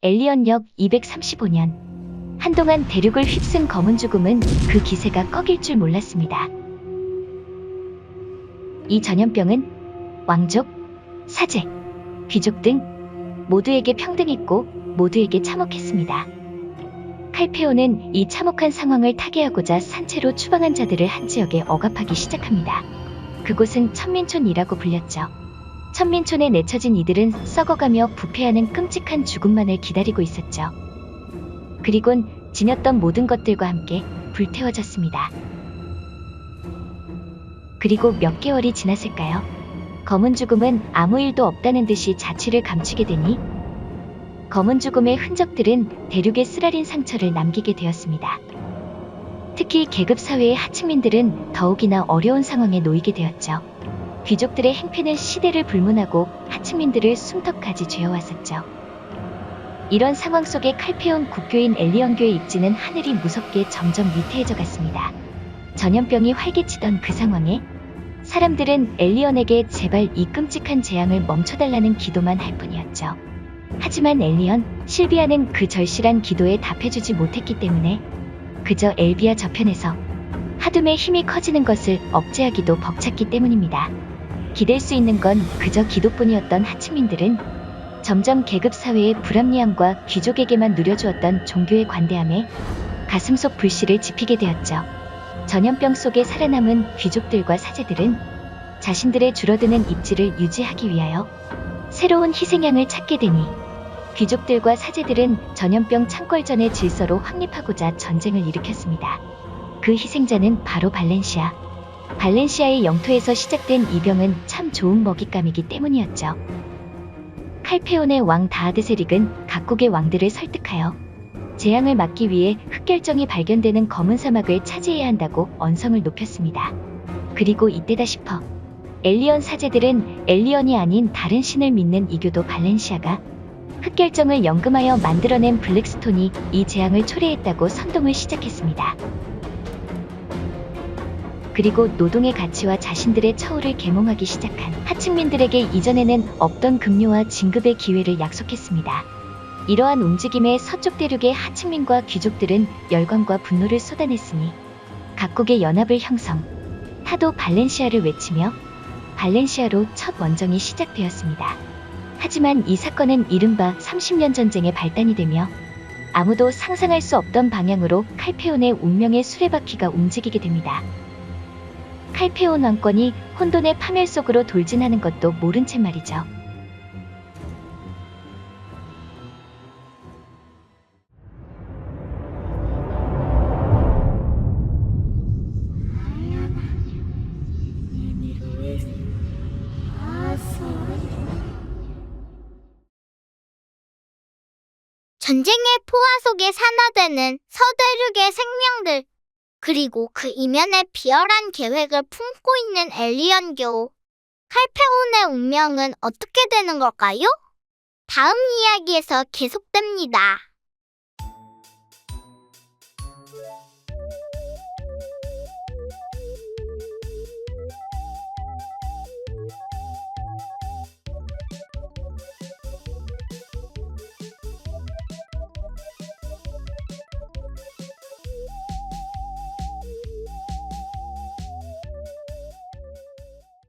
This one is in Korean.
엘리언역 235년. 한동안 대륙을 휩쓴 검은 죽음은 그 기세가 꺾일 줄 몰랐습니다. 이 전염병은 왕족, 사제, 귀족 등 모두에게 평등했고 모두에게 참혹했습니다. 칼페오는 이 참혹한 상황을 타개하고자 산채로 추방한 자들을 한 지역에 억압하기 시작합니다. 그곳은 천민촌이라고 불렸죠. 천민촌에 내쳐진 이들은 썩어가며 부패하는 끔찍한 죽음만을 기다리고 있었죠. 그리곤 지녔던 모든 것들과 함께 불태워졌습니다. 그리고 몇 개월이 지났을까요? 검은 죽음은 아무 일도 없다는 듯이 자취를 감추게 되니 검은 죽음의 흔적들은 대륙에 쓰라린 상처를 남기게 되었습니다. 특히 계급사회의 하층민들은 더욱이나 어려운 상황에 놓이게 되었죠. 귀족들의 행패는 시대를 불문하고 하층민들을 숨턱까지 죄어왔었죠. 이런 상황 속에 칼페온 국교인 엘리언교의 입지는 하늘이 무섭게 점점 위태해져 갔습니다. 전염병이 활개치던 그 상황에 사람들은 엘리언에게 제발 이 끔찍한 재앙을 멈춰달라는 기도만 할 뿐이었죠. 하지만 엘리언, 실비아는 그 절실한 기도에 답해주지 못했기 때문에 그저 엘비아 저편에서 하둠의 힘이 커지는 것을 억제하기도 벅찼기 때문입니다. 기댈 수 있는 건 그저 기도뿐이었던 하층민들은 점점 계급사회의 불합리함과 귀족에게만 누려주었던 종교의 관대함에 가슴속 불씨를 지피게 되었죠. 전염병 속에 살아남은 귀족들과 사제들은 자신들의 줄어드는 입지를 유지하기 위하여 새로운 희생양을 찾게 되니 귀족들과 사제들은 전염병 창궐전의 질서로 확립하고자 전쟁을 일으켰습니다. 그 희생자는 바로 발렌시아. 발렌시아의 영토에서 시작된 이 병은 참 좋은 먹잇감이기 때문이었죠. 칼페온의 왕 다하드세릭은 각국의 왕들을 설득하여 재앙을 막기 위해 흑결정이 발견되는 검은 사막을 차지해야 한다고 언성을 높였습니다. 그리고 이때다 싶어 엘리언 사제들은 엘리언이 아닌 다른 신을 믿는 이교도 발렌시아가 흑결정을 연금하여 만들어낸 블랙스톤이 이 재앙을 초래했다고 선동을 시작했습니다. 그리고 노동의 가치와 자신들의 처우를 계몽하기 시작한 하층민들에게 이전에는 없던 급료와 진급의 기회를 약속했습니다. 이러한 움직임에 서쪽 대륙의 하층민과 귀족들은 열광과 분노를 쏟아냈으니 각국의 연합을 형성, 타도 발렌시아를 외치며 발렌시아로 첫 원정이 시작되었습니다. 하지만 이 사건은 이른바 30년 전쟁의 발단이 되며 아무도 상상할 수 없던 방향으로 칼페온의 운명의 수레바퀴가 움직이게 됩니다. 칼페온 왕권이 혼돈의 파멸 속으로 돌진하는 것도 모른 채 말이죠. 전쟁의 포화 속에 산화되는 서대륙의 생명들, 그리고 그 이면에 비열한 계획을 품고 있는 엘리언교. 칼페온의 운명은 어떻게 되는 걸까요? 다음 이야기에서 계속됩니다.